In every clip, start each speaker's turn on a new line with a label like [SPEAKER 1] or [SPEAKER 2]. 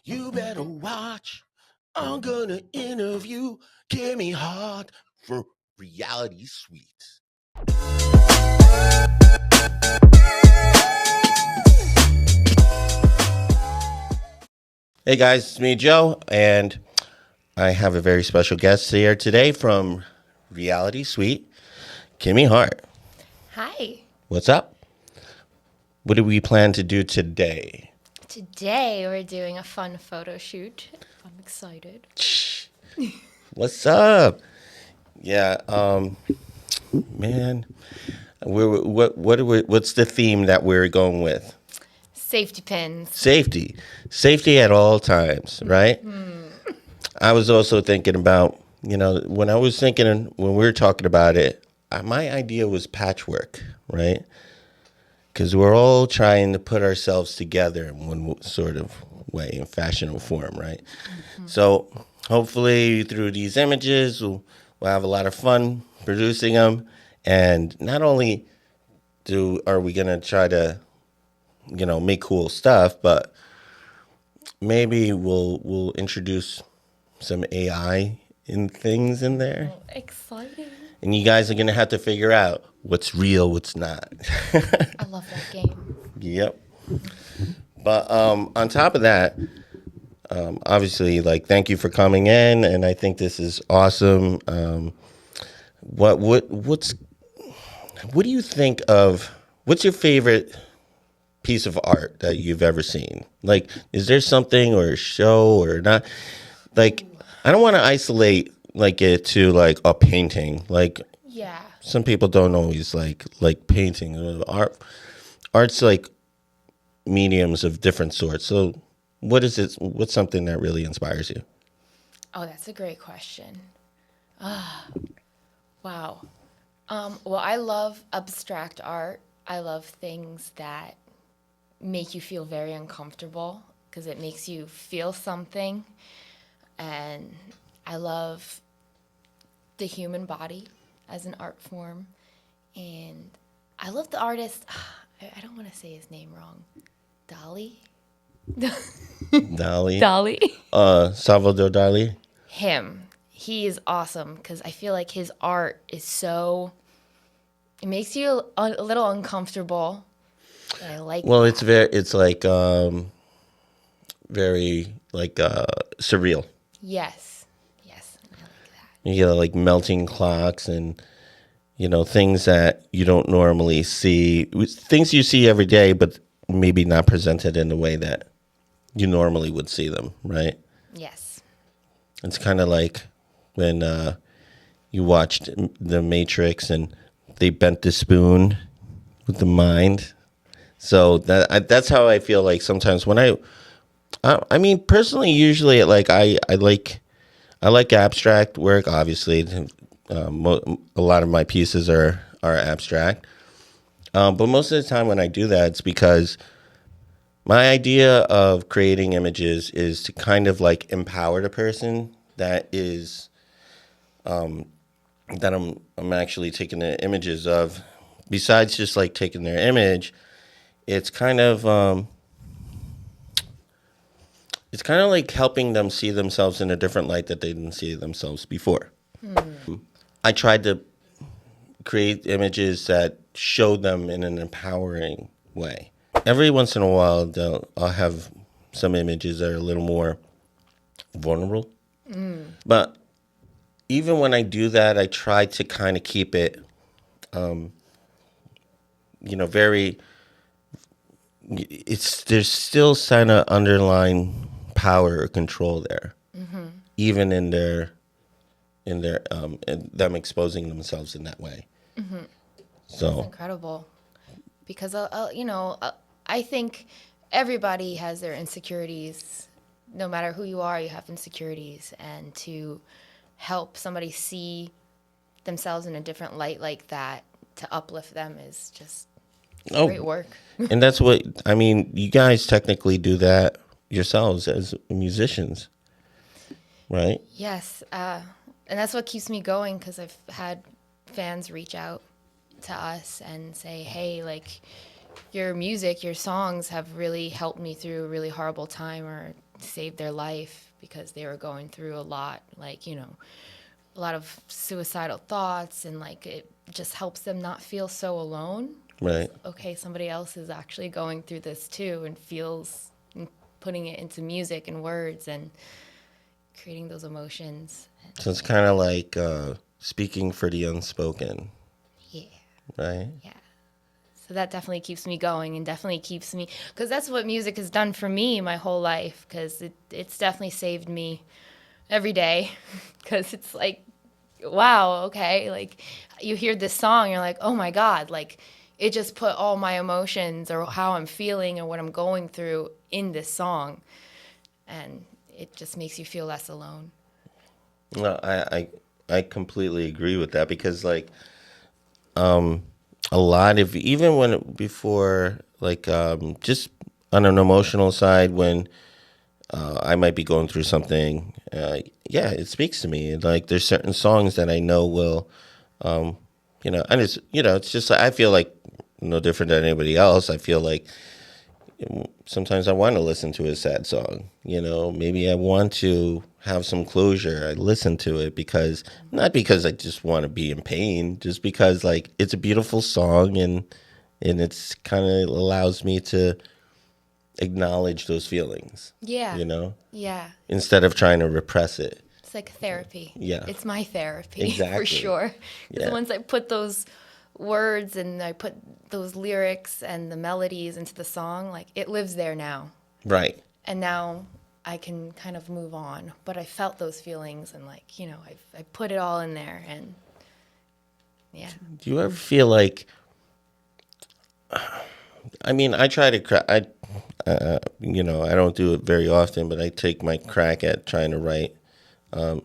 [SPEAKER 1] You better watch. I'm gonna interview Kimmii Heart for Reality Suite. Hey guys, it's me, Joe, and I have a very special guest here today from Reality Suite, Kimmii Heart.
[SPEAKER 2] Hi.
[SPEAKER 1] What's up? What do we plan to do today?
[SPEAKER 2] Today we're doing a fun photo shoot. I'm excited.
[SPEAKER 1] What's up? Yeah, man. What's the theme that we're going with?
[SPEAKER 2] Safety pins.
[SPEAKER 1] Safety at all times, right? I was also thinking about, when we were talking about it, my idea was patchwork, right? Because we're all trying to put ourselves together in one sort of way, in fashion or form, right? Mm-hmm. So hopefully through these images, we'll have a lot of fun producing them. And not only are we going to try to, make cool stuff, but maybe we'll introduce some AI in things in there.
[SPEAKER 2] Oh, exciting.
[SPEAKER 1] And you guys are going to have to figure out what's real, what's not.
[SPEAKER 2] I love that game.
[SPEAKER 1] Yep. But on top of that, obviously, thank you for coming in, and I think this is awesome. What do you think of? What's your favorite piece of art that you've ever seen? Is there something or a show or not? I don't want to isolate it to a painting.
[SPEAKER 2] Yeah.
[SPEAKER 1] Some people don't always like painting. Art's mediums of different sorts. So what is it? What's something that really inspires you?
[SPEAKER 2] Oh, that's a great question. Wow. Well, I love abstract art. I love things that make you feel very uncomfortable because it makes you feel something. And I love the human body as an art form. And I love the artist, I don't want to say his name wrong. Dali?
[SPEAKER 1] Dali? Salvador Dali?
[SPEAKER 2] Him. He is awesome because I feel like his art is it makes you a little uncomfortable. And I like
[SPEAKER 1] Well,
[SPEAKER 2] that.
[SPEAKER 1] it's very surreal.
[SPEAKER 2] Yes, I like that.
[SPEAKER 1] You get melting clocks and things that you don't normally see, things you see every day, but maybe not presented in the way that you normally would see them, right?
[SPEAKER 2] Yes.
[SPEAKER 1] It's kind of like when you watched The Matrix and they bent the spoon with the mind. So that's how I feel like sometimes when I mean personally, usually I like abstract work. Obviously, a lot of my pieces are abstract, but most of the time when I do that, it's because my idea of creating images is to kind of empower the person that is that I'm actually taking the images of. Besides just taking their image, it's kind of helping them see themselves in a different light that they didn't see themselves before. I tried to create images that show them in an empowering way. Every once in a while, I'll have some images that are a little more vulnerable. But even when I do that, I try to kind of keep it, very. There's still kind of underlying power or control there, even in them exposing themselves in that way. So
[SPEAKER 2] That's incredible. Because, I think everybody has their insecurities. No matter who you are, you have insecurities. And to help somebody see themselves in a different light like that, to uplift them is just great work.
[SPEAKER 1] And that's what, I mean, you guys technically do that yourselves as musicians, right?
[SPEAKER 2] Yes. And that's what keeps me going because I've had fans reach out to us and say, hey, your music, your songs have really helped me through a really horrible time or saved their life because they were going through a lot, like, you know, a lot of suicidal thoughts, and like it just helps them not feel so alone.
[SPEAKER 1] Right.
[SPEAKER 2] Okay, somebody else is actually going through this too, and putting it into music and words and creating those emotions.
[SPEAKER 1] So it's kind of like speaking for the unspoken.
[SPEAKER 2] Yeah.
[SPEAKER 1] Right?
[SPEAKER 2] Yeah. So that definitely keeps me going, and definitely keeps me, because that's what music has done for me my whole life, because it's definitely saved me every day, because it's like, wow, okay, like you hear this song, you're like, oh my God, like it just put all my emotions or how I'm feeling or what I'm going through in this song, and it just makes you feel less alone.
[SPEAKER 1] No, I completely agree with that, because like a lot of, even when before, like just on an emotional side, when I might be going through something, yeah, it speaks to me. Like there's certain songs that I know will, and it's just like, I feel like no different than anybody else. I feel like sometimes I want to listen to a sad song. Maybe I want to have some closure. I listen to it not because I just want to be in pain, just because like it's a beautiful song, and it's kind of allows me to acknowledge those feelings.
[SPEAKER 2] Yeah. Yeah.
[SPEAKER 1] Instead of trying to repress it.
[SPEAKER 2] It's like therapy.
[SPEAKER 1] Yeah.
[SPEAKER 2] It's my therapy.
[SPEAKER 1] Exactly.
[SPEAKER 2] For sure. Because
[SPEAKER 1] Yeah.
[SPEAKER 2] once I put those words and I put those lyrics and the melodies into the song, like it lives there now.
[SPEAKER 1] Right.
[SPEAKER 2] And now I can kind of move on. But I felt those feelings, and like, I put it all in there, and yeah.
[SPEAKER 1] Do you ever feel like, I try to, I don't do it very often, but I take my crack at trying to write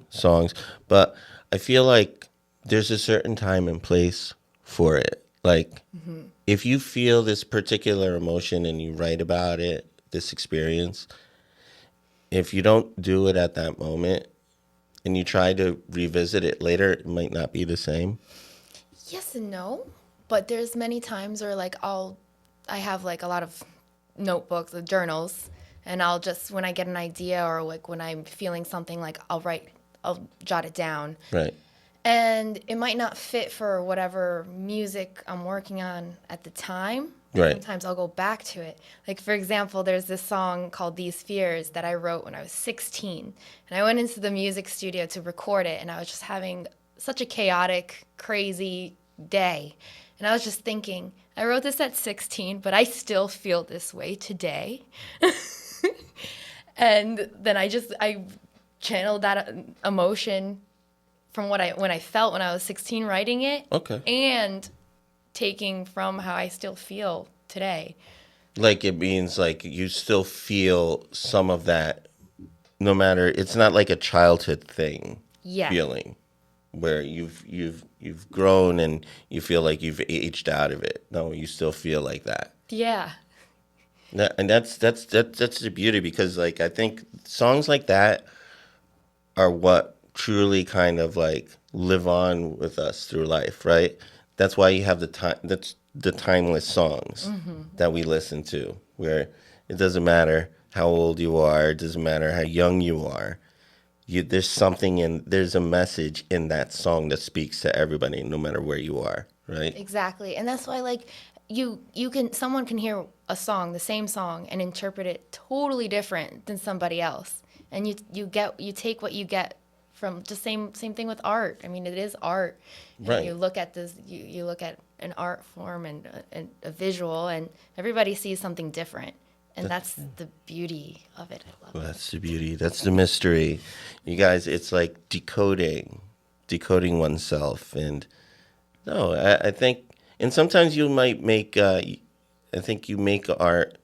[SPEAKER 1] songs. But I feel like there's a certain time and place for it. Like, if you feel this particular emotion and you write about it, this experience, if you don't do it at that moment and you try to revisit it later, it might not be the same.
[SPEAKER 2] Yes and no. But there's many times where like I have like a lot of notebooks or journals, and I'll just, when I get an idea or like when I'm feeling something, like I'll jot it down.
[SPEAKER 1] Right.
[SPEAKER 2] And it might not fit for whatever music I'm working on at the time.
[SPEAKER 1] Right.
[SPEAKER 2] Sometimes I'll go back to it. Like, for example, there's this song called These Fears that I wrote when I was 16. And I went into the music studio to record it, and I was just having such a chaotic, crazy day. And I was just thinking, I wrote this at 16, but I still feel this way today. And then I channeled that emotion from when I felt when I was 16 writing it.
[SPEAKER 1] Okay.
[SPEAKER 2] And taking from how I still feel today.
[SPEAKER 1] Like it means like you still feel some of that, no matter, it's not like a childhood thing.
[SPEAKER 2] Yeah.
[SPEAKER 1] Feeling where you've grown and you feel like you've aged out of it. No, you still feel like that.
[SPEAKER 2] Yeah.
[SPEAKER 1] And that's the beauty, because like I think songs like that are what truly kind of like live on with us through life, right? That's why you have the timeless songs that we listen to, where it doesn't matter how old you are, it doesn't matter how young you are. There's a message in that song that speaks to everybody, no matter where you are, right?
[SPEAKER 2] Exactly. And that's why like someone can hear a song, the same song, and interpret it totally different than somebody else. And you take what you get from just same thing with art. I mean, it is art. And
[SPEAKER 1] Right.
[SPEAKER 2] you look at this, you look at an art form and a visual, and everybody sees something different. And that's the beauty of it. I love it.
[SPEAKER 1] That's the beauty. That's the mystery. You guys, it's like decoding oneself. And no, I think, and sometimes you might make, I think you make art.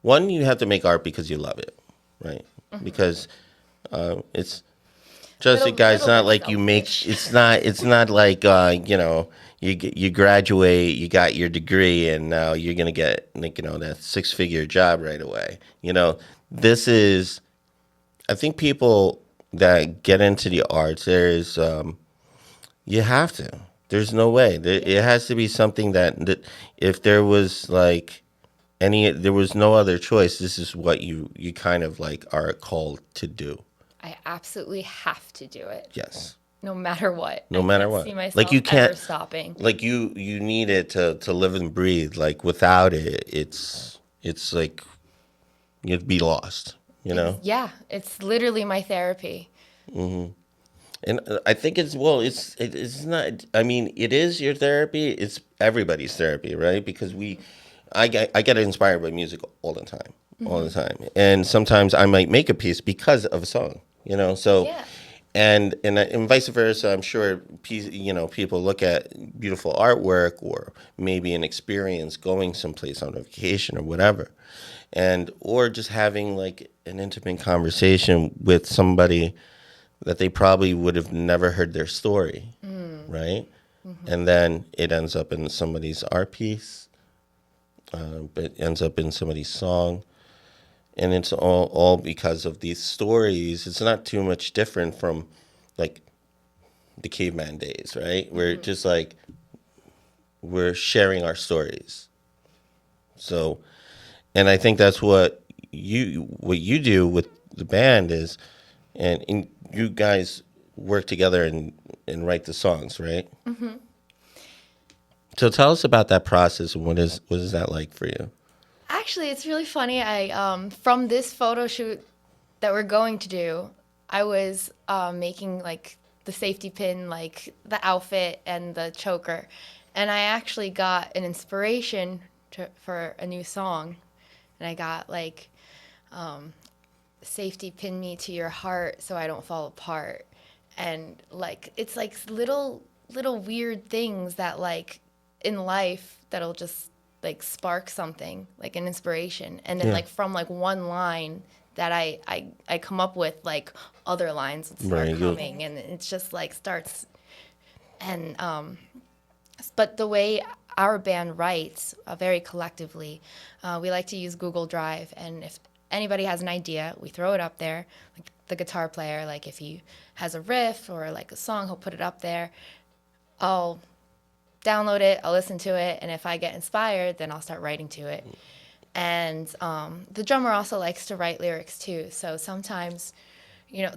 [SPEAKER 1] One, you have to make art because you love it, right? Because it's just, guys, it's not like you make, it's not like, you graduate, you got your degree, and now you're going to get, like, that 6-figure job right away. This is, I think people that get into the arts, there's, you have to. There's no way. It has to be something that if there was, like, there was no other choice. This is what you kind of like are called to do.
[SPEAKER 2] I absolutely have to do it.
[SPEAKER 1] Yes.
[SPEAKER 2] No matter what.
[SPEAKER 1] No matter what.
[SPEAKER 2] See myself
[SPEAKER 1] Like you can't
[SPEAKER 2] ever stopping.
[SPEAKER 1] Like you need it to live and breathe. Like without it, it's like you'd be lost, you know?
[SPEAKER 2] Yeah, it's literally my therapy.
[SPEAKER 1] And I think it's not. I mean, it is your therapy. It's everybody's therapy, right? Because I get inspired by music all the time, and sometimes I might make a piece because of a song, you know. So,
[SPEAKER 2] Yeah.
[SPEAKER 1] and vice versa. I'm sure people look at beautiful artwork or maybe an experience going someplace on a vacation or whatever, or just having like an intimate conversation with somebody that they probably would have never heard their story, right? And then it ends up in somebody's art piece, but it ends up in somebody's song. And it's all because of these stories. It's not too much different from like the caveman days, right? We're just like, we're sharing our stories. So, and I think that's what you do with the band is, and you guys work together and write the songs, right? So tell us about that process and what is that like for you?
[SPEAKER 2] Actually, it's really funny. I from this photo shoot that we're going to do, I was making like the safety pin, like the outfit and the choker, and I actually got an inspiration for a new song, and I got like safety pin me to your heart so I don't fall apart, and like it's like little weird things that like in life that'll just like spark something, like an inspiration, and then like from like one line that I come up with, like other lines will start coming, and it's just like starts. And but the way our band writes, very collectively, we like to use Google Drive, and if anybody has an idea, we throw it up there. Like the guitar player, like if he has a riff or like a song, he'll put it up there. I'll download it, I'll listen to it, and if I get inspired, then I'll start writing to it. And the drummer also likes to write lyrics too. So sometimes,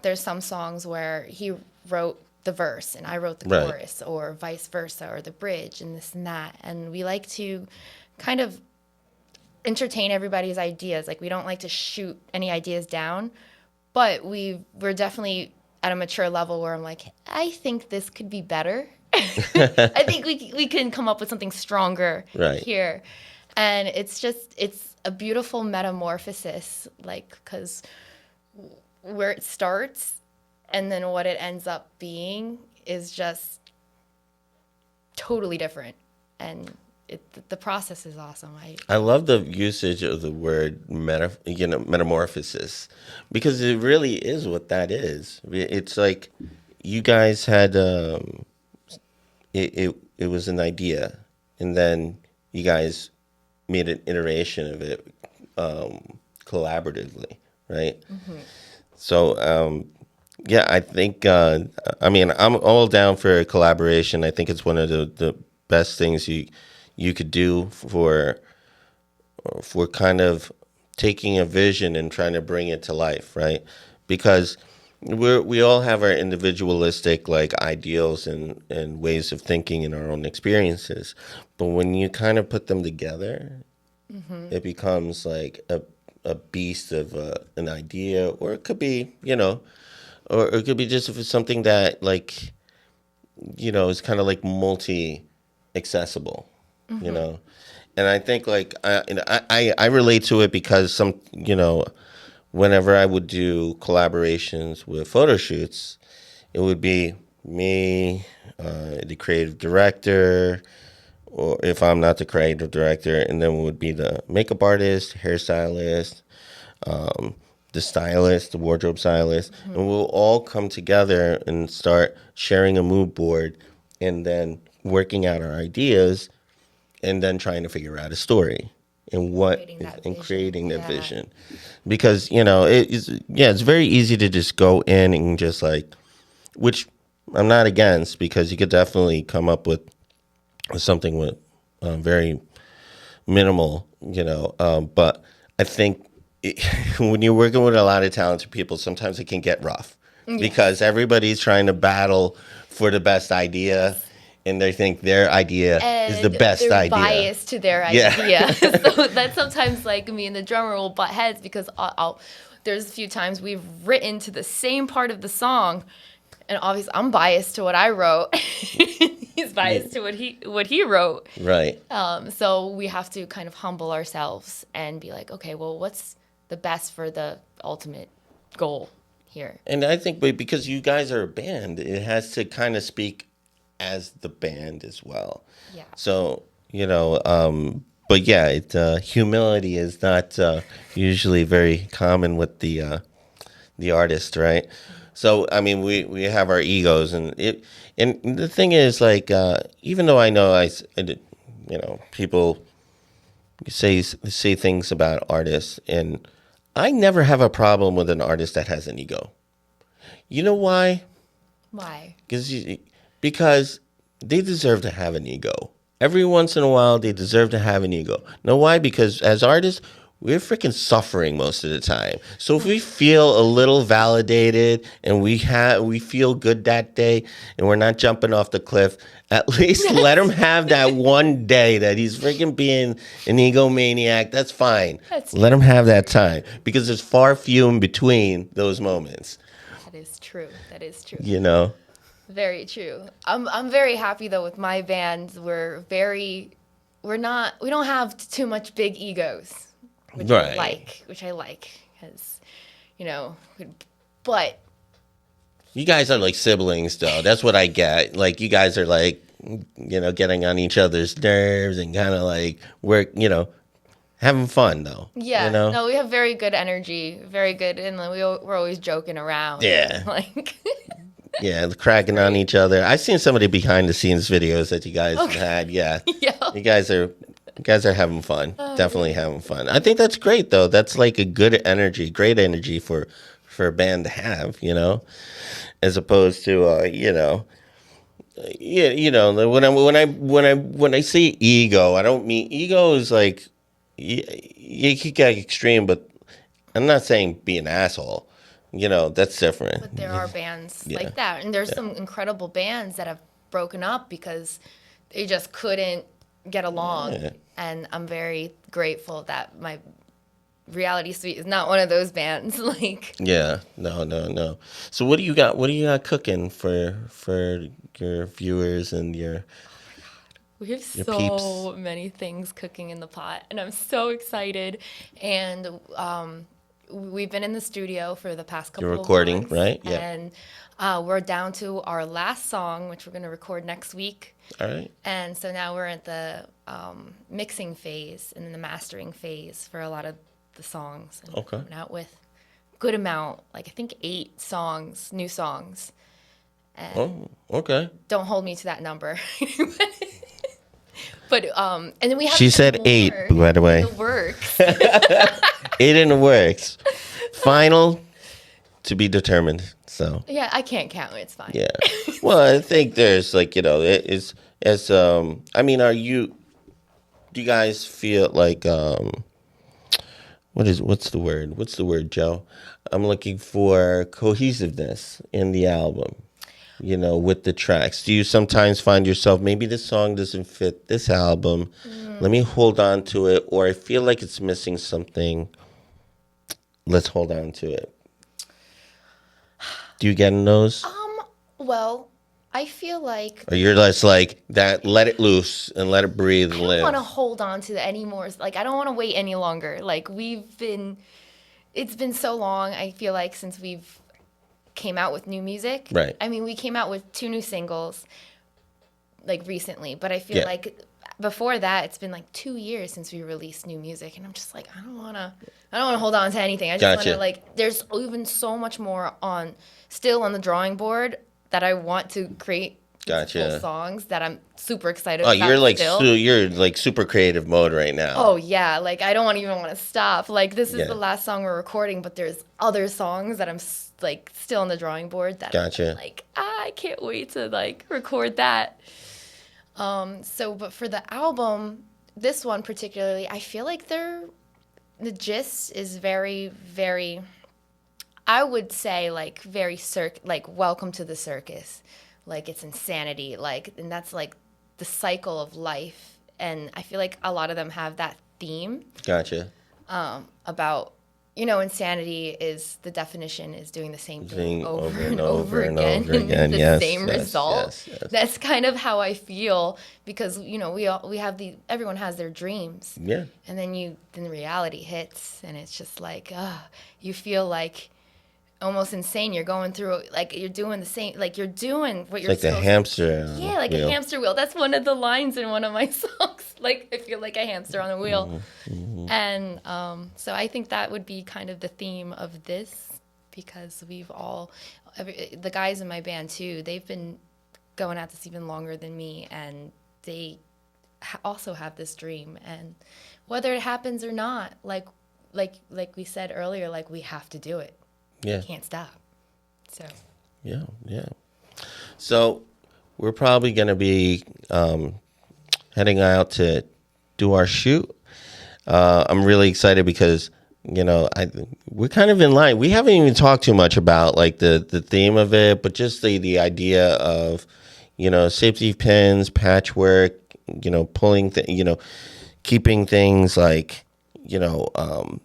[SPEAKER 2] there's some songs where he wrote the verse and I wrote the chorus, or vice versa, or the bridge and this and that. And we like to kind of entertain everybody's ideas. Like we don't like to shoot any ideas down, but we're definitely at a mature level where I'm like, I think this could be better. I think we can come up with something stronger here. And it's a beautiful metamorphosis, like, because where it starts and then what it ends up being is just totally different. And the process is awesome.
[SPEAKER 1] I love the usage of the word metamorphosis, because it really is what that is. It's like you guys had it was an idea, and then you guys made an iteration of it collaboratively, right? So I think I'm all down for collaboration. I think it's one of the best things you could do for kind of taking a vision and trying to bring it to life, right? Because we all have our individualistic like ideals and ways of thinking and our own experiences, but when you kind of put them together, it becomes like a beast of an idea, or it could be or it could be just something that like is kind of like multi accessible, and I think like I relate to it because whenever I would do collaborations with photo shoots, it would be me, the creative director, or if I'm not the creative director, and then it would be the makeup artist, hairstylist, the stylist, the wardrobe stylist, and we'll all come together and start sharing a mood board and then working out our ideas and then trying to figure out a story and creating that vision. Because, it's very easy to just go in and just like, which I'm not against, because you could definitely come up with something with very minimal, but I think when you're working with a lot of talented people, sometimes it can get rough because everybody's trying to battle for the best idea, and they think their idea is the best
[SPEAKER 2] they're
[SPEAKER 1] idea.
[SPEAKER 2] Biased to their idea. So that sometimes, like, me and the drummer will butt heads because there's a few times we've written to the same part of the song, and obviously I'm biased to what I wrote. He's biased to what he wrote.
[SPEAKER 1] Right.
[SPEAKER 2] So we have to kind of humble ourselves and be like, okay, well, what's the best for the ultimate goal here?
[SPEAKER 1] And I think because you guys are a band, it has to kind of speak as the band as well.
[SPEAKER 2] Yeah.
[SPEAKER 1] So, but yeah, humility is not usually very common with the artist, right? So, I mean, we have our egos, and the thing is, like, even though I know people say things about artists, and I never have a problem with an artist that has an ego. You know why?
[SPEAKER 2] Why?
[SPEAKER 1] Because they deserve to have an ego. Every once in a while, they deserve to have an ego. Know why? Because as artists, we're freaking suffering most of the time. So if we feel a little validated and we feel good that day and we're not jumping off the cliff, at least let him have that one day that he's freaking being an egomaniac. That's fine. Let him have that time because there's far few in between those moments.
[SPEAKER 2] That is true.
[SPEAKER 1] Very
[SPEAKER 2] true. I'm very happy though with my band. We don't have too much big egos. Which I like, because, but...
[SPEAKER 1] You guys are like siblings, though. That's what I get. Like, you guys are like, getting on each other's nerves and kind of like, having fun, though.
[SPEAKER 2] Yeah. No, we have very good energy, very good, and we're always joking around.
[SPEAKER 1] Yeah.
[SPEAKER 2] Like...
[SPEAKER 1] Yeah, cracking on each other. I've seen some of the behind-the-scenes videos that you guys have had. Yeah. You guys are having fun. Definitely having fun. I think that's great, though. That's like a great energy for a band to have, as opposed to, when I say ego, I don't mean ego is like you could get extreme, but I'm not saying be an asshole. That's different.
[SPEAKER 2] But there are bands like that, and there's some incredible bands that have broken up because they just couldn't get along. Yeah. And I'm very grateful that my Reality Suite is not one of those bands.
[SPEAKER 1] No. So what do you got cooking for your viewers and your?
[SPEAKER 2] We have so many things cooking in the pot, and I'm so excited. And we've been in the studio for the past couple of
[SPEAKER 1] recording,
[SPEAKER 2] months,
[SPEAKER 1] right? Yeah.
[SPEAKER 2] And we're down to our last song, which we're going to record next week.
[SPEAKER 1] All right.
[SPEAKER 2] And so now we're at the mixing phase and then the mastering phase for a lot of the songs. And
[SPEAKER 1] okay.
[SPEAKER 2] Coming out with a good amount, like I think 8 songs, new songs. And
[SPEAKER 1] okay.
[SPEAKER 2] Don't hold me to that number. But and then we have.
[SPEAKER 1] She said 8, by the way.
[SPEAKER 2] In the works.
[SPEAKER 1] 8 in the works. Final to be determined. So.
[SPEAKER 2] Yeah, I can't count. It's fine.
[SPEAKER 1] Yeah. Well, I think there's like it's as I mean, do you guys feel like what's the word, Joe? I'm looking for cohesiveness in the album. With the tracks. Do you sometimes find yourself, maybe this song doesn't fit this album, let me hold on to it, or I feel like it's missing something, let's hold on to it? Do you get in those?
[SPEAKER 2] Well, I feel like...
[SPEAKER 1] Or you're just like, that, let it loose and let it breathe and live.
[SPEAKER 2] I don't want to hold on to it anymore. Like, I don't want to wait any longer. Like, it's been so long, I feel like, since we've came out with new music.
[SPEAKER 1] Right.
[SPEAKER 2] I mean, we came out with 2 new singles, like, recently. But I feel like before that, it's been, like, 2 years since we released new music. And I'm just like, I don't want to hold on to anything. I just want to, like, there's even so much more still on the drawing board that I want to create full songs that I'm super excited about.
[SPEAKER 1] You're like you're like super creative mode right now.
[SPEAKER 2] Oh yeah, like I don't even want to stop. Like this is the last song we're recording, but there's other songs that I'm like still on the drawing board that I'm like I can't wait to like record that. But for the album, this one particularly, I feel like the gist is very, very, I would say like very like welcome to the circus. Like it's insanity. Like, and that's like the cycle of life. And I feel like a lot of them have that theme.
[SPEAKER 1] Gotcha.
[SPEAKER 2] About, you know, insanity is, the definition is doing the same thing over and
[SPEAKER 1] over
[SPEAKER 2] again. The
[SPEAKER 1] yes,
[SPEAKER 2] same result.
[SPEAKER 1] Yes.
[SPEAKER 2] That's kind of how I feel, because, you know, we have everyone has their dreams.
[SPEAKER 1] Yeah.
[SPEAKER 2] And then reality hits, and it's just like, you feel like almost insane. You're going through, like, you're doing the same, like you're doing what you're
[SPEAKER 1] like the hamster.
[SPEAKER 2] Yeah, like
[SPEAKER 1] wheel.
[SPEAKER 2] A hamster wheel. That's one of the lines in one of my songs. Like, I feel like a hamster on a wheel. Mm-hmm. And so I think that would be kind of the theme of this, because we've all, the guys in my band too, they've been going at this even longer than me, and they also have this dream. And whether it happens or not, like we said earlier, like, we have to do it.
[SPEAKER 1] Yeah.
[SPEAKER 2] Can't stop. So.
[SPEAKER 1] Yeah. So we're probably going to be heading out to do our shoot. I'm really excited because, you know, we're kind of in line. We haven't even talked too much about like the theme of it, but just the idea of, you know, safety pins, patchwork, you know, pulling, keeping things like, you know,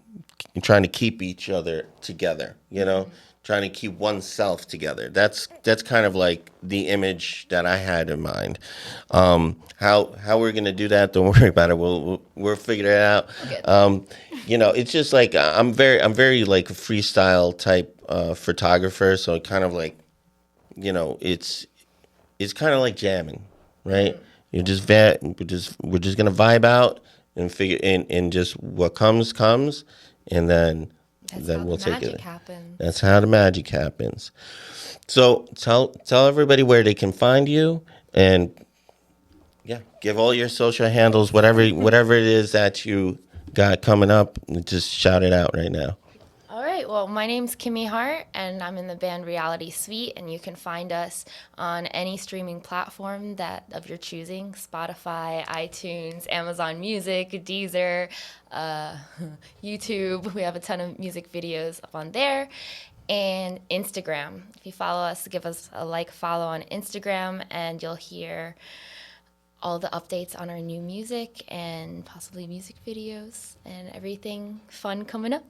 [SPEAKER 1] trying to keep each other together, you know, trying to keep oneself together. That's kind of like the image that I had in mind. How we're gonna do that? Don't worry about it. We'll figure it out. Okay. You know, it's just like I'm very like a freestyle type photographer. So it kind of like, you know, it's kind of like jamming, right? We're just gonna vibe out and figure and just what comes. And then we'll take it. That's how the magic happens. So tell everybody where they can find you, and give all your social handles, whatever it is that you got coming up. Just shout it out right now.
[SPEAKER 2] All right. Well, my name's Kimmii Heart, and I'm in the band Reality Suite, and you can find us on any streaming platform of your choosing: Spotify, iTunes, Amazon Music, Deezer, YouTube. We have a ton of music videos up on there. And Instagram. If you follow us, give us a follow on Instagram, and you'll hear all the updates on our new music and possibly music videos and everything fun coming up.